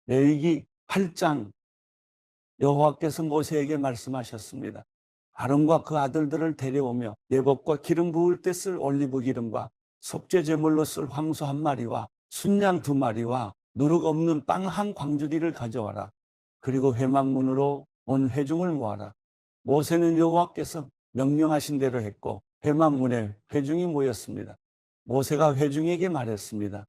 레위기 8장 여호와께서 모세에게 말씀하셨습니다. 아론과 그 아들들을 데려오며 예복과 기름 부을 때 쓸 올리브 기름과 속죄 제물로 쓸 황소 한 마리와 순양 두 마리와 누룩 없는 빵 한 광주리를 가져와라. 그리고 회막문으로 온 회중을 모아라. 모세는 여호와께서 명령하신 대로 했고 회막문에 회중이 모였습니다. 모세가 회중에게 말했습니다.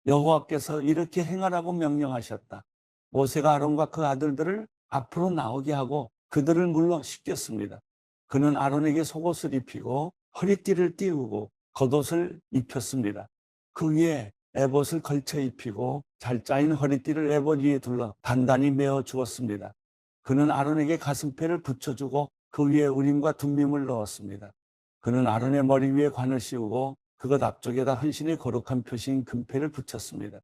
여호와께서 이렇게 행하라고 명령하셨다. 모세가 아론과 그 아들들을 앞으로 나오게 하고 그들을 물러시켰습니다. 그는 아론에게 속옷을 입히고 허리띠를 띄우고 겉옷을 입혔습니다. 그 위에 에봇을 걸쳐 입히고 잘 짜인 허리띠를 에봇 위에 둘러 단단히 메어 주었습니다. 그는 아론에게 가슴패를 붙여주고 그 위에 우림과 둠밈을 넣었습니다. 그는 아론의 머리 위에 관을 씌우고 그것 앞쪽에다 헌신의 거룩한 표시인 금패를 붙였습니다.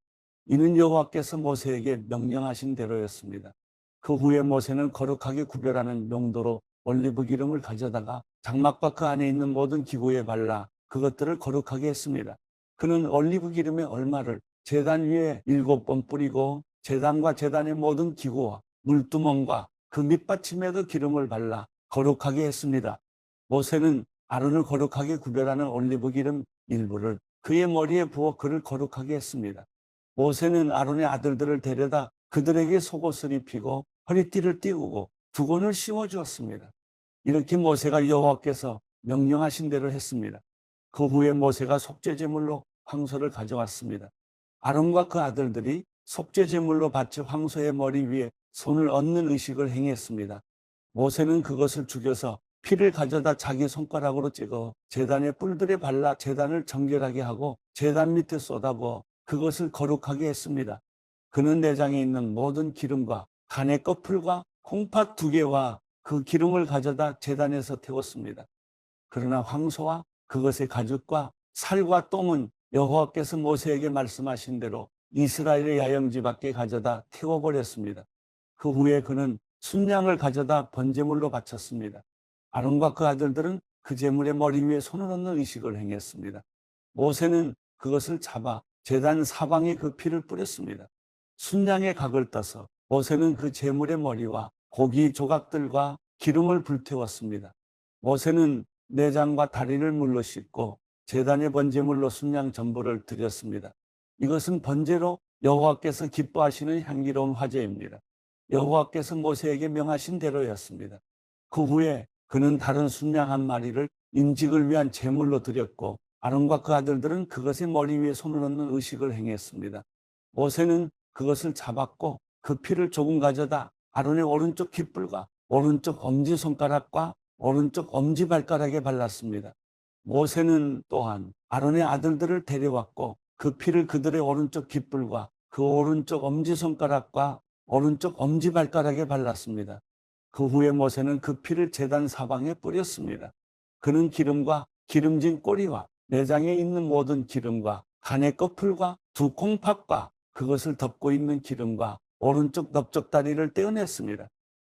이는 여호와께서 모세에게 명령하신 대로였습니다. 그 후에 모세는 거룩하게 구별하는 용도로 올리브 기름을 가져다가 장막과 그 안에 있는 모든 기구에 발라 그것들을 거룩하게 했습니다. 그는 올리브 기름의 얼마를 제단 위에 7번 뿌리고 제단과 제단의 모든 기구와 물두멍과 그 밑받침에도 기름을 발라 거룩하게 했습니다. 모세는 아론을 거룩하게 구별하는 올리브 기름 일부를 그의 머리에 부어 그를 거룩하게 했습니다. 모세는 아론의 아들들을 데려다 그들에게 속옷을 입히고 허리띠를 띄우고 두건을 씌워 주었습니다. 이렇게 모세가 여호와께서 명령하신 대로 했습니다. 그 후에 모세가 속죄제물로 황소를 가져왔습니다. 아론과 그 아들들이 속죄제물로 바쳐 황소의 머리 위에 손을 얹는 의식을 행했습니다. 모세는 그것을 죽여서 피를 가져다 자기 손가락으로 찍어 제단의 뿔들에 발라 제단을 정결하게 하고 제단 밑에 쏟아부어 그것을 거룩하게 했습니다. 그는 내장에 있는 모든 기름과 간의 꺼풀과 콩팥 2개와 그 기름을 가져다 제단에서 태웠습니다. 그러나 황소와 그것의 가죽과 살과 똥은 여호와께서 모세에게 말씀하신 대로 이스라엘의 야영지 밖에 가져다 태워버렸습니다. 그 후에 그는 순양을 가져다 번제물로 바쳤습니다. 아론과 그 아들들은 그 제물의 머리 위에 손을 얹는 의식을 행했습니다. 모세는 그것을 잡아 제단 사방에 그 피를 뿌렸습니다. 순양의 각을 떠서 모세는 그 제물의 머리와 고기 조각들과 기름을 불태웠습니다. 모세는 내장과 다리를 물로 씻고 제단의 번제물로 순양 전부를 드렸습니다. 이것은 번제로 여호와께서 기뻐하시는 향기로운 화제입니다. 여호와께서 모세에게 명하신 대로였습니다. 그 후에 그는 다른 순양 한 마리를 인직을 위한 제물로 드렸고 아론과 그 아들들은 그것의 머리 위에 손을 얹는 의식을 행했습니다. 모세는 그것을 잡았고 그 피를 조금 가져다 아론의 오른쪽 깃불과 오른쪽 엄지손가락과 오른쪽 엄지발가락에 발랐습니다. 모세는 또한 아론의 아들들을 데려왔고 그 피를 그들의 오른쪽 깃불과 그 오른쪽 엄지손가락과 오른쪽 엄지발가락에 발랐습니다. 그 후에 모세는 그 피를 제단 사방에 뿌렸습니다. 그는 기름과 기름진 꼬리와 내장에 있는 모든 기름과 간의 꺼풀과 두 콩팥과 그것을 덮고 있는 기름과 오른쪽 넓적다리를 떼어냈습니다.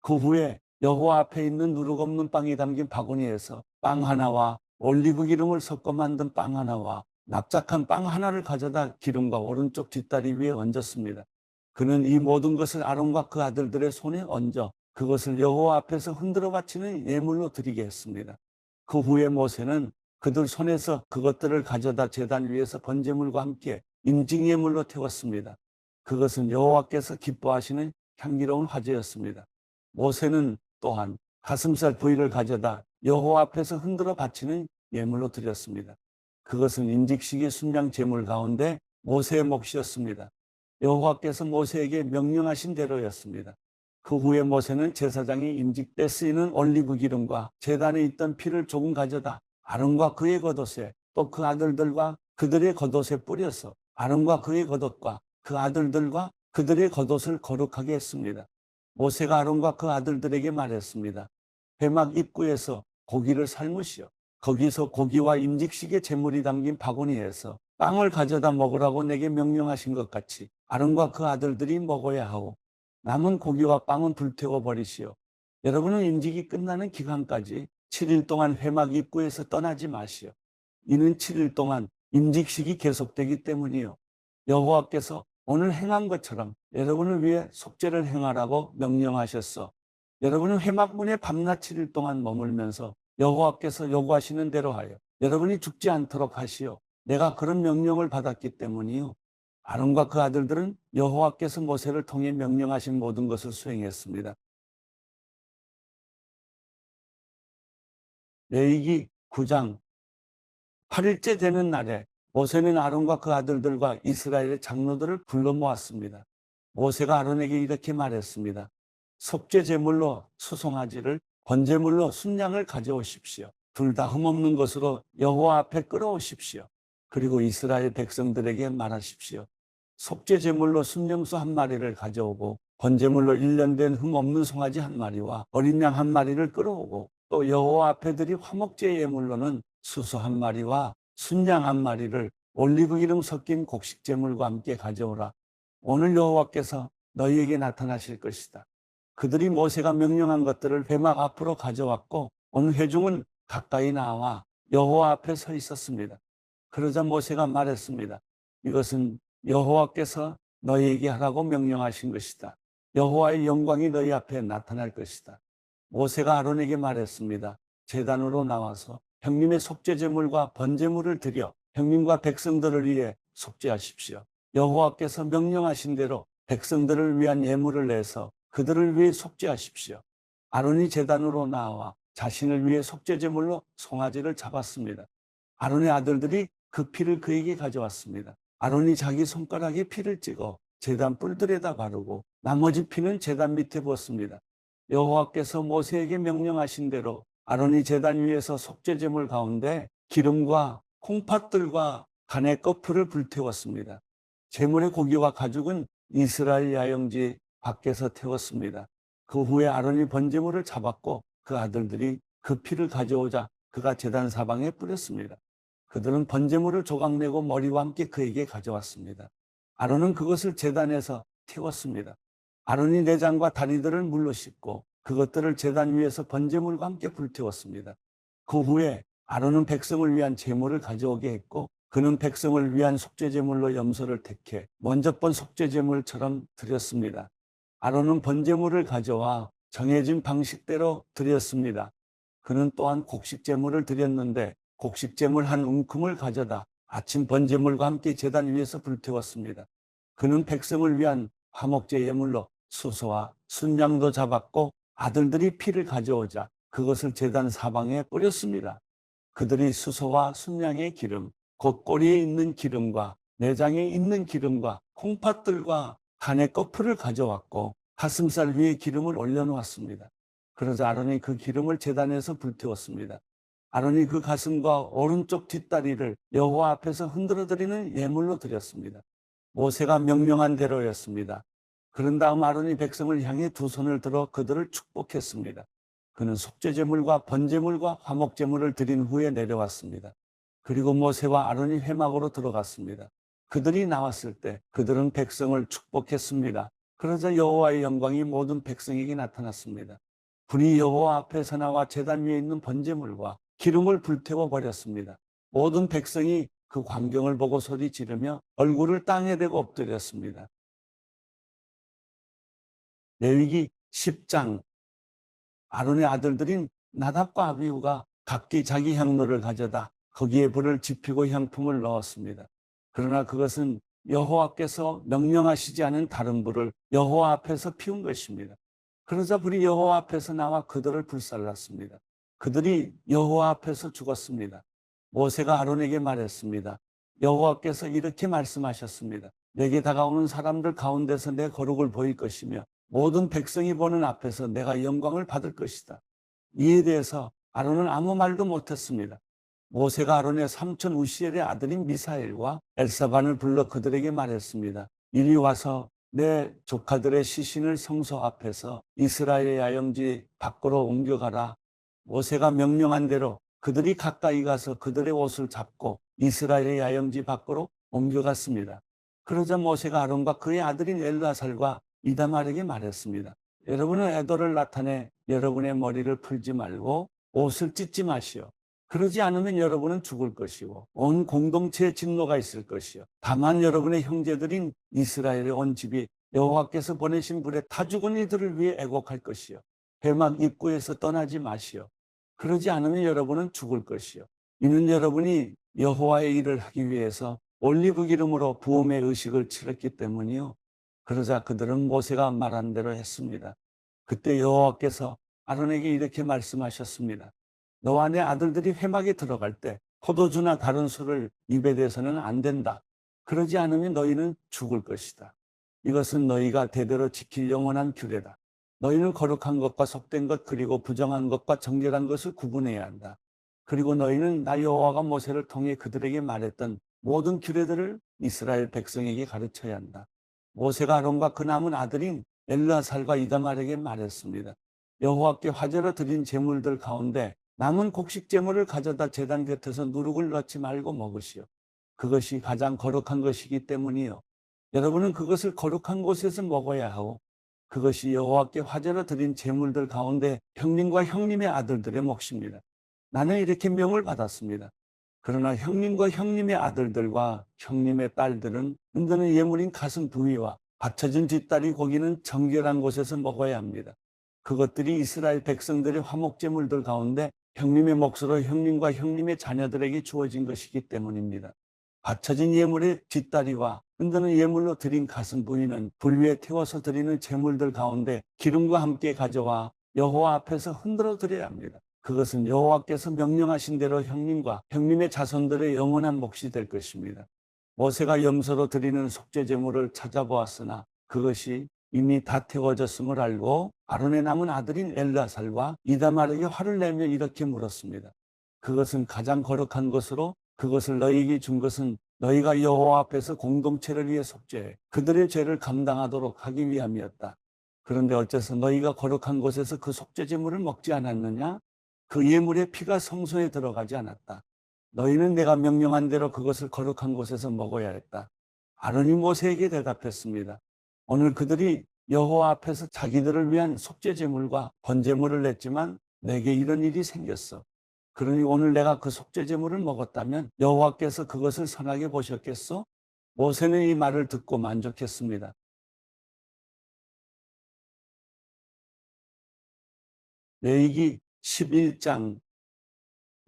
그 후에 여호와 앞에 있는 누룩 없는 빵이 담긴 바구니에서 빵 하나와 올리브 기름을 섞어 만든 빵 하나와 납작한 빵 하나를 가져다 기름과 오른쪽 뒷다리 위에 얹었습니다. 그는 이 모든 것을 아론과 그 아들들의 손에 얹어 그것을 여호와 앞에서 흔들어 바치는 예물로 드리게 했습니다. 그 후에 모세는 그들 손에서 그것들을 가져다 제단 위에서 번제물과 함께 임직예물로 태웠습니다. 그것은 여호와께서 기뻐하시는 향기로운 화제였습니다. 모세는 또한 가슴살 부위를 가져다 여호와 앞에서 흔들어 바치는 예물로 드렸습니다. 그것은 인직식의 순양 제물 가운데 모세의 몫이었습니다. 여호와께서 모세에게 명령하신 대로였습니다. 그 후에 모세는 제사장이 임직 때 쓰이는 올리브 기름과 제단에 있던 피를 조금 가져다 아론과 그의 겉옷에 또 그 아들들과 그들의 겉옷에 뿌려서 아론과 그의 겉옷과 그 아들들과 그들의 겉옷을 거룩하게 했습니다. 모세가 아론과 그 아들들에게 말했습니다. 회막 입구에서 고기를 삶으시어 거기서 고기와 임직식의 제물이 담긴 바구니에서 빵을 가져다 먹으라고 내게 명령하신 것 같이 아론과 그 아들들이 먹어야 하고 남은 고기와 빵은 불태워 버리시오. 여러분은 임직이 끝나는 기간까지 7일 동안 회막 입구에서 떠나지 마시오. 이는 7일 동안 임직식이 계속되기 때문이요. 여호와께서 오늘 행한 것처럼 여러분을 위해 속죄를 행하라고 명령하셨어. 여러분은 회막문에 밤낮 7일 동안 머물면서 여호와께서 요구하시는 대로 하여 여러분이 죽지 않도록 하시오. 내가 그런 명령을 받았기 때문이요. 아론과 그 아들들은 여호와께서 모세를 통해 명령하신 모든 것을 수행했습니다. 레위기 9장 8일째 되는 날에 모세는 아론과 그 아들들과 이스라엘의 장로들을 불러 모았습니다. 모세가 아론에게 이렇게 말했습니다. 속죄 제물로 수송아지를, 번제물로 순양을 가져오십시오. 둘 다 흠없는 것으로 여호와 앞에 끌어오십시오. 그리고 이스라엘 백성들에게 말하십시오. 속죄 제물로 순염소 한 마리를 가져오고 번제물로 1년 된 흠없는 송아지 한 마리와 어린 양 한 마리를 끌어오고 또 여호와 앞에 드릴 화목제 예물로는 수소 한 마리와 순양 한 마리를 올리브 기름 섞인 곡식 제물과 함께 가져오라. 오늘 여호와께서 너희에게 나타나실 것이다. 그들이 모세가 명령한 것들을 회막 앞으로 가져왔고 온 회중은 가까이 나와 여호와 앞에 서 있었습니다. 그러자 모세가 말했습니다. 이것은 여호와께서 너희에게 하라고 명령하신 것이다. 여호와의 영광이 너희 앞에 나타날 것이다. 모세가 아론에게 말했습니다. 제단으로 나와서 형님의 속죄 제물과 번제물을 드려 형님과 백성들을 위해 속죄하십시오. 여호와께서 명령하신 대로 백성들을 위한 예물을 내서 그들을 위해 속죄하십시오. 아론이 제단으로 나와 자신을 위해 속죄 제물로 송아지를 잡았습니다. 아론의 아들들이 그 피를 그에게 가져왔습니다. 아론이 자기 손가락에 피를 찍어 제단 뿔들에다 바르고 나머지 피는 제단 밑에 부었습니다. 여호와께서 모세에게 명령하신 대로 아론이 제단 위에서 속죄 제물 가운데 기름과 콩팥들과 간의 거풀을 불태웠습니다. 제물의 고기와 가죽은 이스라엘 야영지 밖에서 태웠습니다. 그 후에 아론이 번제물을 잡았고 그 아들들이 그 피를 가져오자 그가 제단 사방에 뿌렸습니다. 그들은 번제물을 조각내고 머리와 함께 그에게 가져왔습니다. 아론은 그것을 제단에서 태웠습니다. 아론이 내장과 다리들을 물로 씻고 그것들을 제단 위에서 번제물과 함께 불태웠습니다. 그 후에 아론은 백성을 위한 제물을 가져오게 했고 그는 백성을 위한 속죄제물로 염소를 택해 먼저 번 속죄제물처럼 드렸습니다. 아론은 번제물을 가져와 정해진 방식대로 드렸습니다. 그는 또한 곡식제물을 드렸는데 곡식제물 한 움큼을 가져다 아침 번제물과 함께 제단 위에서 불태웠습니다. 그는 백성을 위한 화목제 예물로 수소와 순양도 잡았고 아들들이 피를 가져오자 그것을 제단 사방에 뿌렸습니다. 그들이 수소와 순양의 기름, 곧 꼬리에 있는 기름과 내장에 있는 기름과 콩팥들과 간의 거풀을 가져왔고 가슴살 위에 기름을 올려놓았습니다. 그러자 아론이 그 기름을 제단에서 불태웠습니다. 아론이 그 가슴과 오른쪽 뒷다리를 여호와 앞에서 흔들어드리는 예물로 드렸습니다. 모세가 명령한 대로였습니다. 그런 다음 아론이 백성을 향해 두 손을 들어 그들을 축복했습니다. 그는 속죄제물과 번제물과 화목제물을 드린 후에 내려왔습니다. 그리고 모세와 아론이 회막으로 들어갔습니다. 그들이 나왔을 때 그들은 백성을 축복했습니다. 그러자 여호와의 영광이 모든 백성에게 나타났습니다. 불이 여호와 앞에서 나와 제단 위에 있는 번제물과 기름을 불태워 버렸습니다. 모든 백성이 그 광경을 보고 소리 지르며 얼굴을 땅에 대고 엎드렸습니다. 레위기 10장. 아론의 아들들인 나답과 아비후가 각기 자기 향로를 가져다 거기에 불을 지피고 향품을 넣었습니다. 그러나 그것은 여호와께서 명령하시지 않은 다른 불을 여호와 앞에서 피운 것입니다. 그러자 불이 여호와 앞에서 나와 그들을 불살랐습니다. 그들이 여호와 앞에서 죽었습니다. 모세가 아론에게 말했습니다. 여호와께서 이렇게 말씀하셨습니다. 내게 다가오는 사람들 가운데서 내 거룩을 보일 것이며 모든 백성이 보는 앞에서 내가 영광을 받을 것이다. 이에 대해서 아론은 아무 말도 못했습니다. 모세가 아론의 삼촌 우시엘의 아들인 미사엘과 엘사반을 불러 그들에게 말했습니다. 이리 와서 내 조카들의 시신을 성소 앞에서 이스라엘의 야영지 밖으로 옮겨가라. 모세가 명령한 대로 그들이 가까이 가서 그들의 옷을 잡고 이스라엘의 야영지 밖으로 옮겨갔습니다. 그러자 모세가 아론과 그의 아들인 엘라살과 이다말에게 말했습니다. 여러분은 애도를 나타내 여러분의 머리를 풀지 말고 옷을 찢지 마시오. 그러지 않으면 여러분은 죽을 것이고 온 공동체에 진노가 있을 것이요. 다만 여러분의 형제들인 이스라엘의 온 집이 여호와께서 보내신 불에 타 죽은 이들을 위해 애곡할 것이요. 회막 입구에서 떠나지 마시오. 그러지 않으면 여러분은 죽을 것이요. 이는 여러분이 여호와의 일을 하기 위해서 올리브 기름으로 부음의 의식을 치렀기 때문이요. 그러자 그들은 모세가 말한 대로 했습니다. 그때 여호와께서 아론에게 이렇게 말씀하셨습니다. 너와 내 아들들이 회막에 들어갈 때 포도주나 다른 술을 입에 대서는 안 된다. 그러지 않으면 너희는 죽을 것이다. 이것은 너희가 대대로 지킬 영원한 규례다. 너희는 거룩한 것과 속된 것 그리고 부정한 것과 정결한 것을 구분해야 한다. 그리고 너희는 나 여호와가 모세를 통해 그들에게 말했던 모든 규례들을 이스라엘 백성에게 가르쳐야 한다. 모세가 아론과 그 남은 아들인 엘르아살과 이다말에게 말했습니다. 여호와께 화제로 드린 제물들 가운데 남은 곡식 제물을 가져다 제단 곁에서 누룩을 넣지 말고 먹으시오. 그것이 가장 거룩한 것이기 때문이요. 여러분은 그것을 거룩한 곳에서 먹어야 하고 그것이 여호와께 화제로 드린 제물들 가운데 형님과 형님의 아들들의 몫입니다. 나는 이렇게 명을 받았습니다. 그러나 형님과 형님의 아들들과 형님의 딸들은 은근한 예물인 가슴 부위와 받쳐진 뒷다리 고기는 정결한 곳에서 먹어야 합니다. 그것들이 이스라엘 백성들의 화목제물들 가운데 형님의 몫으로 형님과 형님의 자녀들에게 주어진 것이기 때문입니다. 받쳐진 예물의 뒷다리와 흔드는 예물로 드린 가슴 부위는 불 위에 태워서 드리는 제물들 가운데 기름과 함께 가져와 여호와 앞에서 흔들어 드려야 합니다. 그것은 여호와께서 명령하신 대로 형님과 형님의 자손들의 영원한 몫이 될 것입니다. 모세가 염소로 드리는 속죄 제물을 찾아보았으나 그것이 이미 다 태워졌음을 알고 아론의 남은 아들인 엘르아살과 이다말에게 화를 내며 이렇게 물었습니다. 그것은 가장 거룩한 것으로 그것을 너희에게 준 것은 너희가 여호와 앞에서 공동체를 위해 속죄해 그들의 죄를 감당하도록 하기 위함이었다. 그런데 어째서 너희가 거룩한 곳에서 그 속죄 제물을 먹지 않았느냐? 그 예물의 피가 성소에 들어가지 않았다. 너희는 내가 명령한 대로 그것을 거룩한 곳에서 먹어야 했다. 아론이 모세에게 대답했습니다. 오늘 그들이 여호와 앞에서 자기들을 위한 속죄 제물과 번제물을 냈지만 내게 이런 일이 생겼어. 그러니 오늘 내가 그 속죄 제물을 먹었다면 여호와께서 그것을 선하게 보셨겠소? 모세는 이 말을 듣고 만족했습니다. 레위기 11장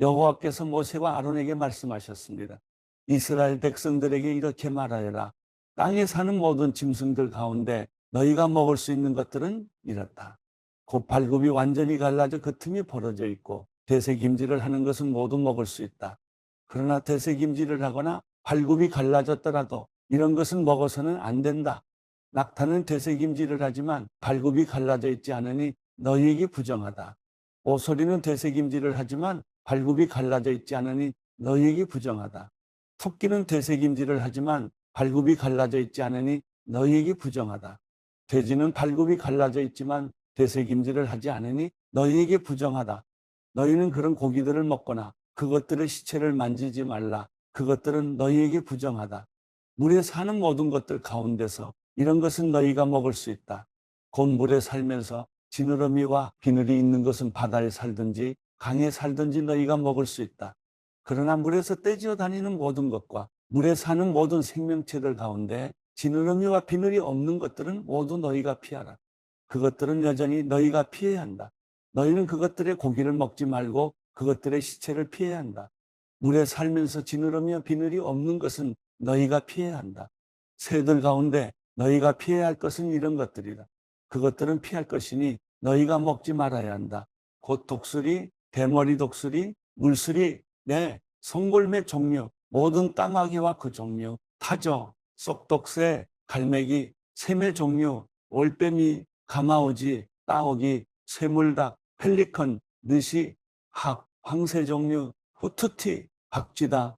여호와께서 모세와 아론에게 말씀하셨습니다. 이스라엘 백성들에게 이렇게 말하여라. 땅에 사는 모든 짐승들 가운데 너희가 먹을 수 있는 것들은 이렇다. 곧 발굽이 완전히 갈라져 그 틈이 벌어져 있고 대세김질을 하는 것은 모두 먹을 수 있다. 그러나 대세김질을 하거나 발굽이 갈라졌더라도 이런 것은 먹어서는 안 된다. 낙타는 대세김질을 하지만 발굽이 갈라져 있지 않으니 너희에게 부정하다. 오소리는 대세김질을 하지만 발굽이 갈라져 있지 않으니 너희에게 부정하다. 토끼는 대세김질을 하지만 발굽이 갈라져 있지 않으니 너희에게 부정하다. 돼지는 발굽이 갈라져 있지만 대세김질을 하지 않으니 너희에게 부정하다. 너희는 그런 고기들을 먹거나 그것들의 시체를 만지지 말라. 그것들은 너희에게 부정하다. 물에 사는 모든 것들 가운데서 이런 것은 너희가 먹을 수 있다. 곧 물에 살면서 지느러미와 비늘이 있는 것은 바다에 살든지 강에 살든지 너희가 먹을 수 있다. 그러나 물에서 떼지어 다니는 모든 것과 물에 사는 모든 생명체들 가운데 지느러미와 비늘이 없는 것들은 모두 너희가 피하라. 그것들은 여전히 너희가 피해야 한다. 너희는 그것들의 고기를 먹지 말고 그것들의 시체를 피해야 한다. 물에 살면서 지느러미와 비늘이 없는 것은 너희가 피해야 한다. 새들 가운데 너희가 피해야 할 것은 이런 것들이다. 그것들은 피할 것이니 너희가 먹지 말아야 한다. 곧 독수리, 대머리 독수리, 물수리, 송골매 종류, 모든 까마귀와 그 종류, 타조, 쏙독새, 갈매기, 새매 종류, 올빼미, 가마오지, 따오기, 쇠물닭, 펠리컨, 느시, 학, 황새 종류, 후투티, 박쥐다.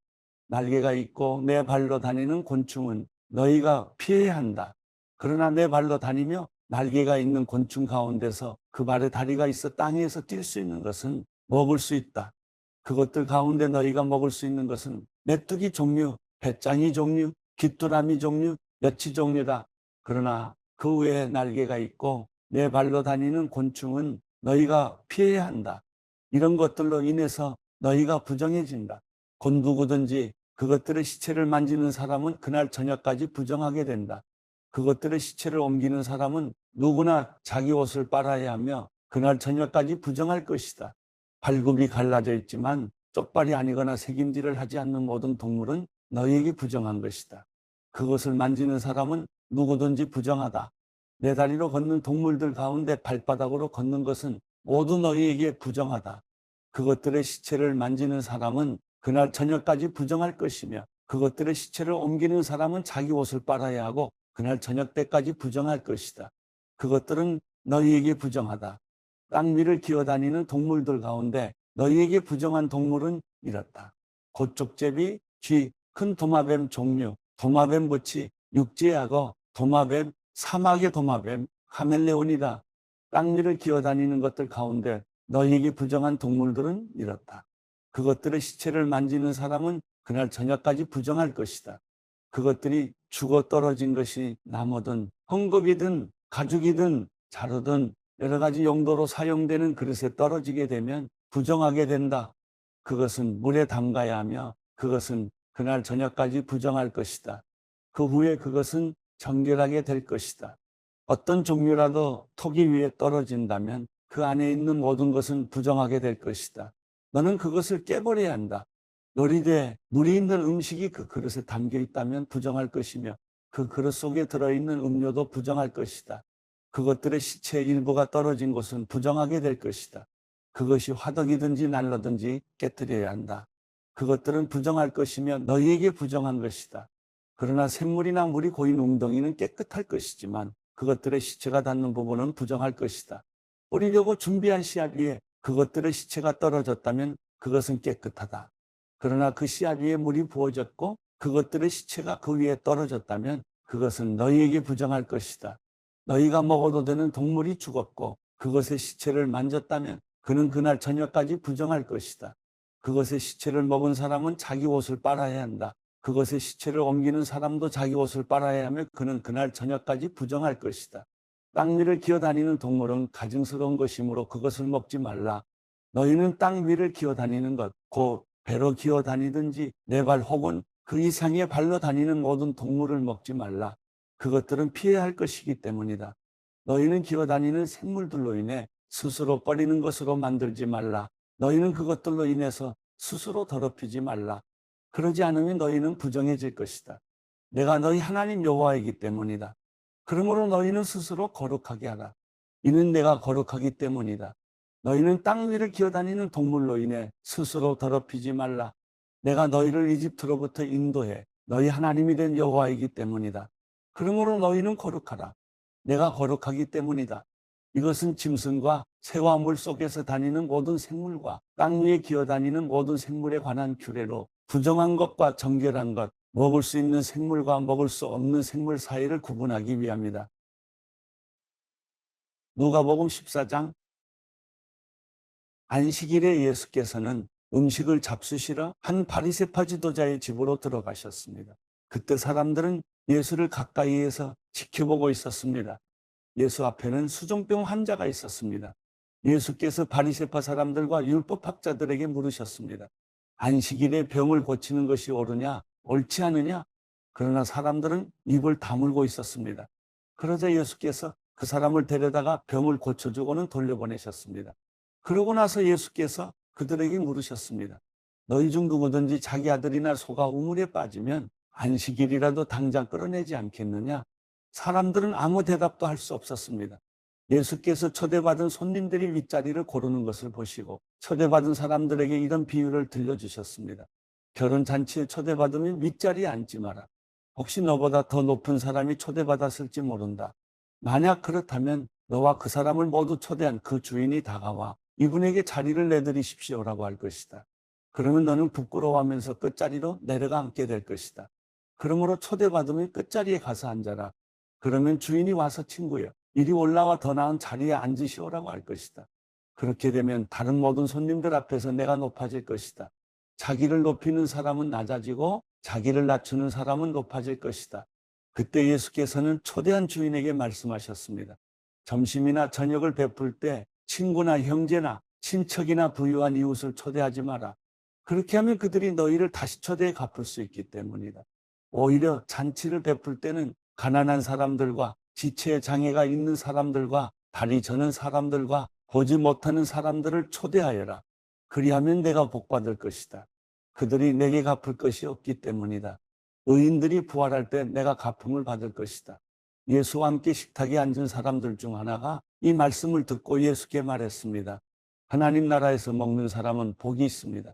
날개가 있고 내 발로 다니는 곤충은 너희가 피해야 한다. 그러나 내 발로 다니며 날개가 있는 곤충 가운데서 그 발에 다리가 있어 땅에서 뛸 수 있는 것은 먹을 수 있다. 그것들 가운데 너희가 먹을 수 있는 것은 메뚜기 종류, 배짱이 종류, 귀뚜라미 종류, 여치 종류다. 그러나 그 외에 날개가 있고 내 발로 다니는 곤충은 너희가 피해야 한다. 이런 것들로 인해서 너희가 부정해진다. 곧 누구든지 그것들의 시체를 만지는 사람은 그날 저녁까지 부정하게 된다. 그것들의 시체를 옮기는 사람은 누구나 자기 옷을 빨아야 하며 그날 저녁까지 부정할 것이다. 발굽이 갈라져 있지만 쪽발이 아니거나 색임질을 하지 않는 모든 동물은 너희에게 부정한 것이다. 그것을 만지는 사람은 누구든지 부정하다. 네 다리로 걷는 동물들 가운데 발바닥으로 걷는 것은 모두 너희에게 부정하다. 그것들의 시체를 만지는 사람은 그날 저녁까지 부정할 것이며 그것들의 시체를 옮기는 사람은 자기 옷을 빨아야 하고 그날 저녁 때까지 부정할 것이다. 그것들은 너희에게 부정하다. 땅 위를 기어다니는 동물들 가운데 너희에게 부정한 동물은 이렇다. 고쪽제비, 쥐, 큰 도마뱀 종류, 도마뱀 보치, 육지악어, 도마뱀, 사막의 도마뱀, 카멜레온이다. 땅 위를 기어다니는 것들 가운데 너희에게 부정한 동물들은 이렇다. 그것들의 시체를 만지는 사람은 그날 저녁까지 부정할 것이다. 그것들이 죽어 떨어진 것이 나무든 헝겊이든 가죽이든 자루든 여러 가지 용도로 사용되는 그릇에 떨어지게 되면 부정하게 된다. 그것은 물에 담가야 하며 그것은 그날 저녁까지 부정할 것이다. 그 후에 그것은 정결하게 될 것이다. 어떤 종류라도 토기 위에 떨어진다면 그 안에 있는 모든 것은 부정하게 될 것이다. 너는 그것을 깨버려야 한다. 요리돼 물이 있는 음식이 그 그릇에 담겨 있다면 부정할 것이며 그 그릇 속에 들어있는 음료도 부정할 것이다. 그것들의 시체의 일부가 떨어진 곳은 부정하게 될 것이다. 그것이 화덕이든지 난로든지 깨뜨려야 한다. 그것들은 부정할 것이며 너희에게 부정한 것이다. 그러나 샘물이나 물이 고인 웅덩이는 깨끗할 것이지만 그것들의 시체가 닿는 부분은 부정할 것이다. 뿌리려고 준비한 씨앗 위에 그것들의 시체가 떨어졌다면 그것은 깨끗하다. 그러나 그 씨앗 위에 물이 부어졌고 그것들의 시체가 그 위에 떨어졌다면 그것은 너희에게 부정할 것이다. 너희가 먹어도 되는 동물이 죽었고 그것의 시체를 만졌다면 그는 그날 저녁까지 부정할 것이다. 그것의 시체를 먹은 사람은 자기 옷을 빨아야 한다. 그것의 시체를 옮기는 사람도 자기 옷을 빨아야 하며 그는 그날 저녁까지 부정할 것이다. 땅 위를 기어다니는 동물은 가증스러운 것이므로 그것을 먹지 말라. 너희는 땅 위를 기어다니는 것, 곧 배로 기어다니든지 네 발 혹은 그 이상의 발로 다니는 모든 동물을 먹지 말라. 그것들은 피해야 할 것이기 때문이다. 너희는 기어다니는 생물들로 인해 스스로 꺼리는 것으로 만들지 말라. 너희는 그것들로 인해서 스스로 더럽히지 말라. 그러지 않으면 너희는 부정해질 것이다. 내가 너희 하나님 여호와이기 때문이다. 그러므로 너희는 스스로 거룩하게 하라. 이는 내가 거룩하기 때문이다. 너희는 땅 위를 기어다니는 동물로 인해 스스로 더럽히지 말라. 내가 너희를 이집트로부터 인도해 너희 하나님이 된 여호와이기 때문이다. 그러므로 너희는 거룩하라. 내가 거룩하기 때문이다. 이것은 짐승과 새와 물 속에서 다니는 모든 생물과 땅 위에 기어다니는 모든 생물에 관한 규례로 부정한 것과 정결한 것, 먹을 수 있는 생물과 먹을 수 없는 생물 사이를 구분하기 위함이다. 누가복음 14장. 안식일에 예수께서는 음식을 잡수시러 한 바리새파 지도자의 집으로 들어가셨습니다. 그때 사람들은 예수를 가까이에서 지켜보고 있었습니다. 예수 앞에는 수종병 환자가 있었습니다. 예수께서 바리새파 사람들과 율법학자들에게 물으셨습니다. 안식일에 병을 고치는 것이 옳으냐, 옳지 않으냐? 그러나 사람들은 입을 다물고 있었습니다. 그러자 예수께서 그 사람을 데려다가 병을 고쳐주고는 돌려보내셨습니다. 그러고 나서 예수께서 그들에게 물으셨습니다. 너희 중 누구든지 자기 아들이나 소가 우물에 빠지면 안식일이라도 당장 끌어내지 않겠느냐? 사람들은 아무 대답도 할 수 없었습니다. 예수께서 초대받은 손님들이 윗자리를 고르는 것을 보시고 초대받은 사람들에게 이런 비유를 들려주셨습니다. 결혼잔치에 초대받으면 윗자리에 앉지 마라. 혹시 너보다 더 높은 사람이 초대받았을지 모른다. 만약 그렇다면 너와 그 사람을 모두 초대한 그 주인이 다가와 이분에게 자리를 내드리십시오라고 할 것이다. 그러면 너는 부끄러워하면서 끝자리로 내려가 앉게 될 것이다. 그러므로 초대받으면 끝자리에 가서 앉아라. 그러면 주인이 와서 친구여, 이리 올라와 더 나은 자리에 앉으시오라고 할 것이다. 그렇게 되면 다른 모든 손님들 앞에서 내가 높아질 것이다. 자기를 높이는 사람은 낮아지고 자기를 낮추는 사람은 높아질 것이다. 그때 예수께서는 초대한 주인에게 말씀하셨습니다. 점심이나 저녁을 베풀 때 친구나 형제나 친척이나 부유한 이웃을 초대하지 마라. 그렇게 하면 그들이 너희를 다시 초대해 갚을 수 있기 때문이다. 오히려 잔치를 베풀 때는 가난한 사람들과 지체에 장애가 있는 사람들과 다리 저는 사람들과 보지 못하는 사람들을 초대하여라. 그리하면 내가 복받을 것이다. 그들이 내게 갚을 것이 없기 때문이다. 의인들이 부활할 때 내가 갚음을 받을 것이다. 예수와 함께 식탁에 앉은 사람들 중 하나가 이 말씀을 듣고 예수께 말했습니다. 하나님 나라에서 먹는 사람은 복이 있습니다.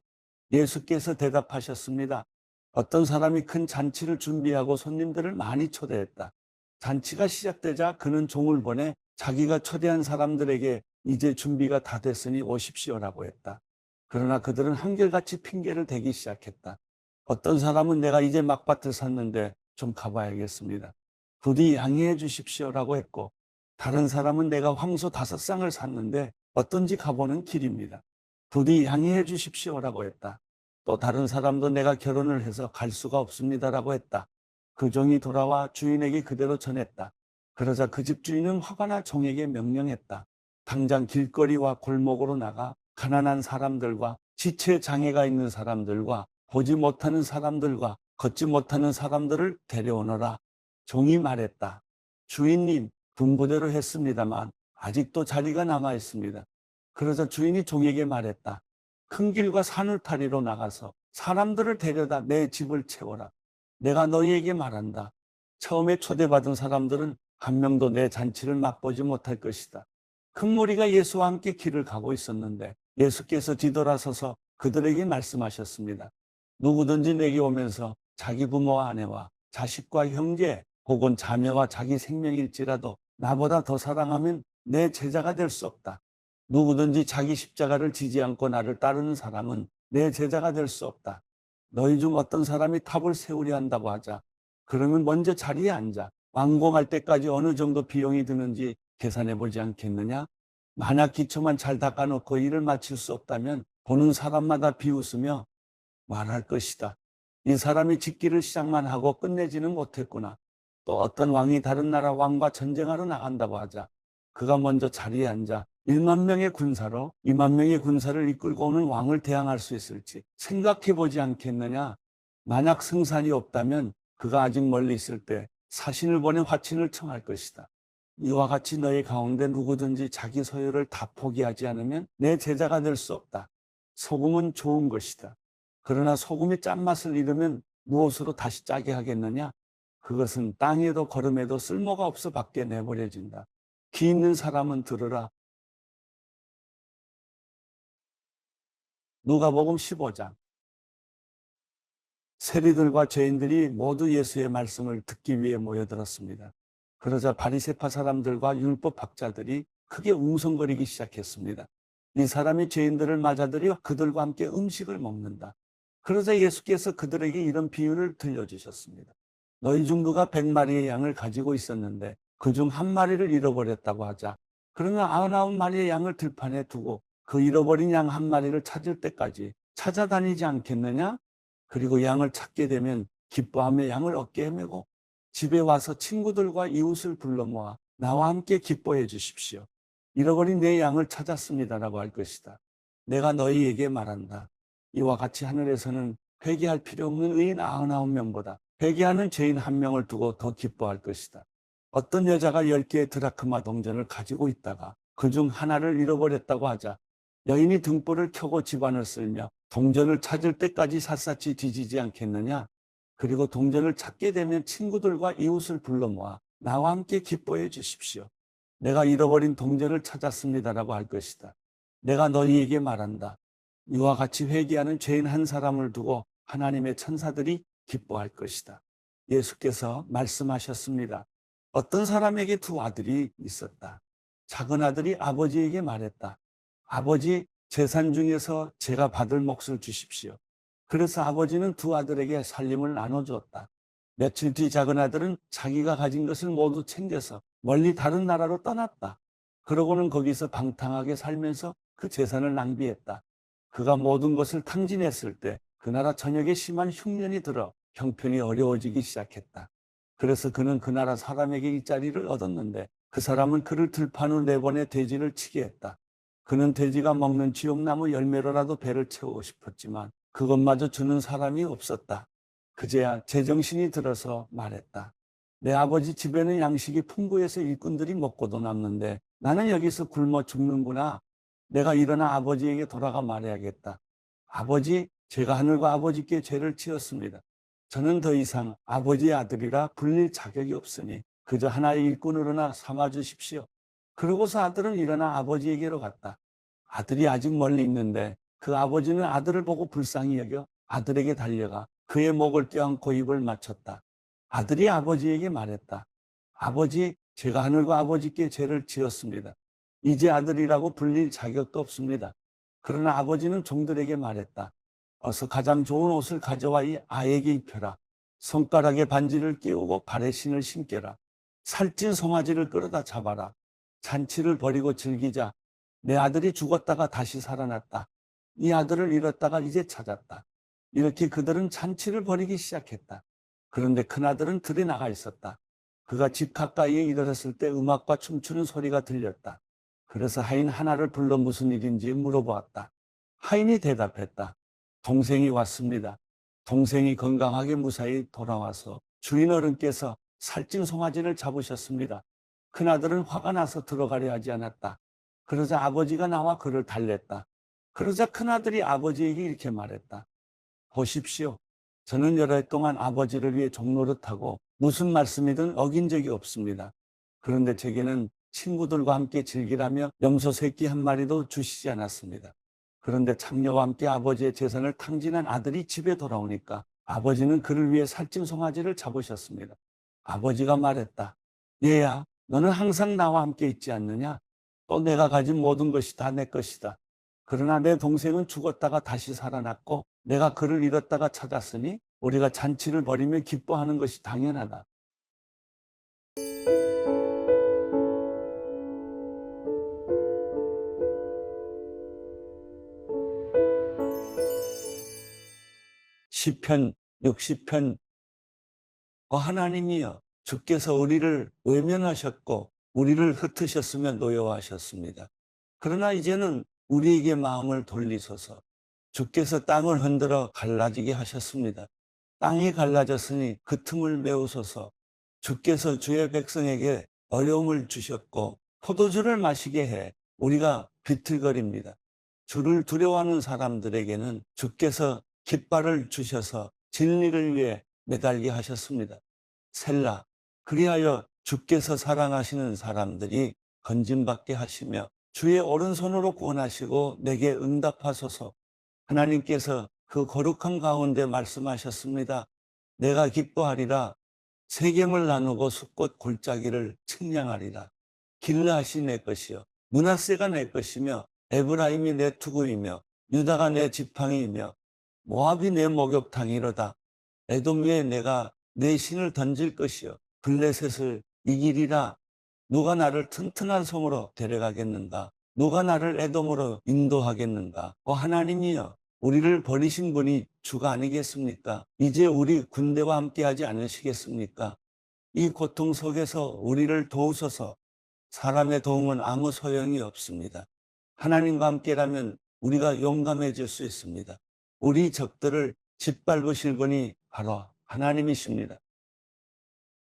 예수께서 대답하셨습니다. 어떤 사람이 큰 잔치를 준비하고 손님들을 많이 초대했다. 잔치가 시작되자 그는 종을 보내 자기가 초대한 사람들에게 이제 준비가 다 됐으니 오십시오라고 했다. 그러나 그들은 한결같이 핑계를 대기 시작했다. 어떤 사람은 내가 이제 막밭을 샀는데 좀 가봐야겠습니다. 부디 양해해 주십시오라고 했고, 다른 사람은 내가 황소 5쌍을 샀는데 어떤지 가보는 길입니다. 부디 양해해 주십시오라고 했다. 또 다른 사람도 내가 결혼을 해서 갈 수가 없습니다라고 했다. 그 종이 돌아와 주인에게 그대로 전했다. 그러자 그 집 주인은 화가 나 종에게 명령했다. 당장 길거리와 골목으로 나가 가난한 사람들과 지체 장애가 있는 사람들과 보지 못하는 사람들과 걷지 못하는 사람들을 데려오너라. 종이 말했다. 주인님, 분부대로 했습니다만 아직도 자리가 남아 있습니다. 그러자 주인이 종에게 말했다. 큰 길과 산울타리로 나가서 사람들을 데려다 내 집을 채워라. 내가 너희에게 말한다. 처음에 초대받은 사람들은 한 명도 내 잔치를 맛보지 못할 것이다. 큰 무리가 예수와 함께 길을 가고 있었는데 예수께서 뒤돌아서서 그들에게 말씀하셨습니다. 누구든지 내게 오면서 자기 부모와 아내와 자식과 형제 혹은 자매와 자기 생명일지라도 나보다 더 사랑하면 내 제자가 될 수 없다. 누구든지 자기 십자가를 지지 않고 나를 따르는 사람은 내 제자가 될 수 없다. 너희 중 어떤 사람이 탑을 세우려 한다고 하자. 그러면 먼저 자리에 앉아 완공할 때까지 어느 정도 비용이 드는지 계산해 보지 않겠느냐? 만약 기초만 잘 닦아놓고 일을 마칠 수 없다면 보는 사람마다 비웃으며 말할 것이다. 이 사람이 짓기를 시작만 하고 끝내지는 못했구나. 또 어떤 왕이 다른 나라 왕과 전쟁하러 나간다고 하자. 그가 먼저 자리에 앉아 1만 명의 군사로 2만 명의 군사를 이끌고 오는 왕을 대항할 수 있을지 생각해 보지 않겠느냐. 만약 승산이 없다면 그가 아직 멀리 있을 때 사신을 보내 화친을 청할 것이다. 이와 같이 너희 가운데 누구든지 자기 소유를 다 포기하지 않으면 내 제자가 될 수 없다. 소금은 좋은 것이다. 그러나 소금이 짠맛을 잃으면 무엇으로 다시 짜게 하겠느냐? 그것은 땅에도 거름에도 쓸모가 없어 밖에 내버려진다. 귀 있는 사람은 들으라. 누가복음 15장. 세리들과 죄인들이 모두 예수의 말씀을 듣기 위해 모여들었습니다. 그러자 바리새파 사람들과 율법 학자들이 크게 웅성거리기 시작했습니다. 이 사람이 죄인들을 맞아들여 그들과 함께 음식을 먹는다. 그러자 예수께서 그들에게 이런 비유를 들려주셨습니다. 너희 중 누가 100마리의 양을 가지고 있었는데 그중 한 마리를 잃어버렸다고 하자. 그러면 99마리의 양을 들판에 두고 그 잃어버린 양 한 마리를 찾을 때까지 찾아다니지 않겠느냐? 그리고 양을 찾게 되면 기뻐하며 양을 얻게 헤매고 집에 와서 친구들과 이웃을 불러 모아 나와 함께 기뻐해 주십시오. 잃어버린 내 양을 찾았습니다라고 할 것이다. 내가 너희에게 말한다. 이와 같이 하늘에서는 회개할 필요 없는 의인 99명보다 회개하는 죄인 1명을 두고 더 기뻐할 것이다. 어떤 여자가 10개의 드라크마 동전을 가지고 있다가 그중 하나를 잃어버렸다고 하자. 여인이 등불을 켜고 집안을 쓸며 동전을 찾을 때까지 샅샅이 뒤지지 않겠느냐? 그리고 동전을 찾게 되면 친구들과 이웃을 불러 모아 나와 함께 기뻐해 주십시오. 내가 잃어버린 동전을 찾았습니다라고 할 것이다. 내가 너희에게 말한다. 이와 같이 회개하는 죄인 한 사람을 두고 하나님의 천사들이 기뻐할 것이다. 예수께서 말씀하셨습니다. 어떤 사람에게 2 아들이 있었다. 작은 아들이 아버지에게 말했다. 아버지, 재산 중에서 제가 받을 몫을 주십시오. 그래서 아버지는 2 아들에게 살림을 나눠주었다. 며칠 뒤 작은 아들은 자기가 가진 것을 모두 챙겨서 멀리 다른 나라로 떠났다. 그러고는 거기서 방탕하게 살면서 그 재산을 낭비했다. 그가 모든 것을 탕진했을 때 그 나라 전역에 심한 흉년이 들어 형편이 어려워지기 시작했다. 그래서 그는 그 나라 사람에게 일자리를 얻었는데 그 사람은 그를 들판으로 내보내 돼지를 치게 했다. 그는 돼지가 먹는 지옥나무 열매로라도 배를 채우고 싶었지만 그것마저 주는 사람이 없었다. 그제야 제정신이 들어서 말했다. 내 아버지 집에는 양식이 풍부해서 일꾼들이 먹고도 남는데 나는 여기서 굶어 죽는구나. 내가 일어나 아버지에게 돌아가 말해야겠다. 아버지, 제가 하늘과 아버지께 죄를 지었습니다. 저는 더 이상 아버지의 아들이라 불릴 자격이 없으니 그저 하나의 일꾼으로나 삼아 주십시오. 그러고서 아들은 일어나 아버지에게로 갔다. 아들이 아직 멀리 있는데 그 아버지는 아들을 보고 불쌍히 여겨 아들에게 달려가 그의 목을 껴안고 입을 맞췄다. 아들이 아버지에게 말했다. 아버지, 제가 하늘과 아버지께 죄를 지었습니다. 이제 아들이라고 불릴 자격도 없습니다. 그러나 아버지는 종들에게 말했다. 어서 가장 좋은 옷을 가져와 이 아이에게 입혀라. 손가락에 반지를 끼우고 발에 신을 신겨라. 살찐 송아지를 끌어다 잡아라. 잔치를 벌이고 즐기자. 내 아들이 죽었다가 다시 살아났다. 이 아들을 잃었다가 이제 찾았다. 이렇게 그들은 잔치를 벌이기 시작했다. 그런데 큰아들은 들에 나가 있었다. 그가 집 가까이에 이르렀을 때 음악과 춤추는 소리가 들렸다. 그래서 하인 하나를 불러 무슨 일인지 물어보았다. 하인이 대답했다. 동생이 왔습니다. 동생이 건강하게 무사히 돌아와서 주인 어른께서 살찐 송아지를 잡으셨습니다. 큰아들은 화가 나서 들어가려 하지 않았다. 그러자 아버지가 나와 그를 달랬다. 그러자 큰아들이 아버지에게 이렇게 말했다. 보십시오. 저는 여러 해 동안 아버지를 위해 종노릇하고 무슨 말씀이든 어긴 적이 없습니다. 그런데 제게는 친구들과 함께 즐기라며 염소 새끼 한 마리도 주시지 않았습니다. 그런데 창녀와 함께 아버지의 재산을 탕진한 아들이 집에 돌아오니까 아버지는 그를 위해 살찐 송아지를 잡으셨습니다. 아버지가 말했다. 얘야, 너는 항상 나와 함께 있지 않느냐? 또 내가 가진 모든 것이 다 내 것이다. 그러나 내 동생은 죽었다가 다시 살아났고 내가 그를 잃었다가 찾았으니 우리가 잔치를 벌이며 기뻐하는 것이 당연하다. 시편 60편. 하나님이여, 주께서 우리를 외면하셨고 우리를 흩으셨으며 노여워하셨습니다. 그러나 이제는 우리에게 마음을 돌리소서. 주께서 땅을 흔들어 갈라지게 하셨습니다. 땅이 갈라졌으니 그 틈을 메우소서. 주께서 주의 백성에게 어려움을 주셨고 포도주를 마시게 해 우리가 비틀거립니다. 주를 두려워하는 사람들에게는 주께서 깃발을 주셔서 진리를 위해 매달게 하셨습니다. 셀라. 그리하여 주께서 사랑하시는 사람들이 건짐받게 하시며 주의 오른손으로 구원하시고 내게 응답하소서. 하나님께서 그 거룩한 가운데 말씀하셨습니다. 내가 기뻐하리라. 세겜을 나누고 숫꽃 골짜기를 측량하리라. 길르앗이 내 것이요 므낫세가 내 것이며 에브라임이 내 투구이며 유다가 내 지팡이이며 모압이 내 목욕탕이로다. 에돔 위에 내가 내 신을 던질 것이요 블레셋을 이기리라. 누가 나를 튼튼한 성으로 데려가겠는가? 누가 나를 에돔으로 인도하겠는가? 하나님이여, 우리를 버리신 분이 주가 아니겠습니까? 이제 우리 군대와 함께하지 않으시겠습니까? 이 고통 속에서 우리를 도우소서. 사람의 도움은 아무 소용이 없습니다. 하나님과 함께라면 우리가 용감해질 수 있습니다. 우리 적들을 짓밟으실 분이 바로 하나님이십니다.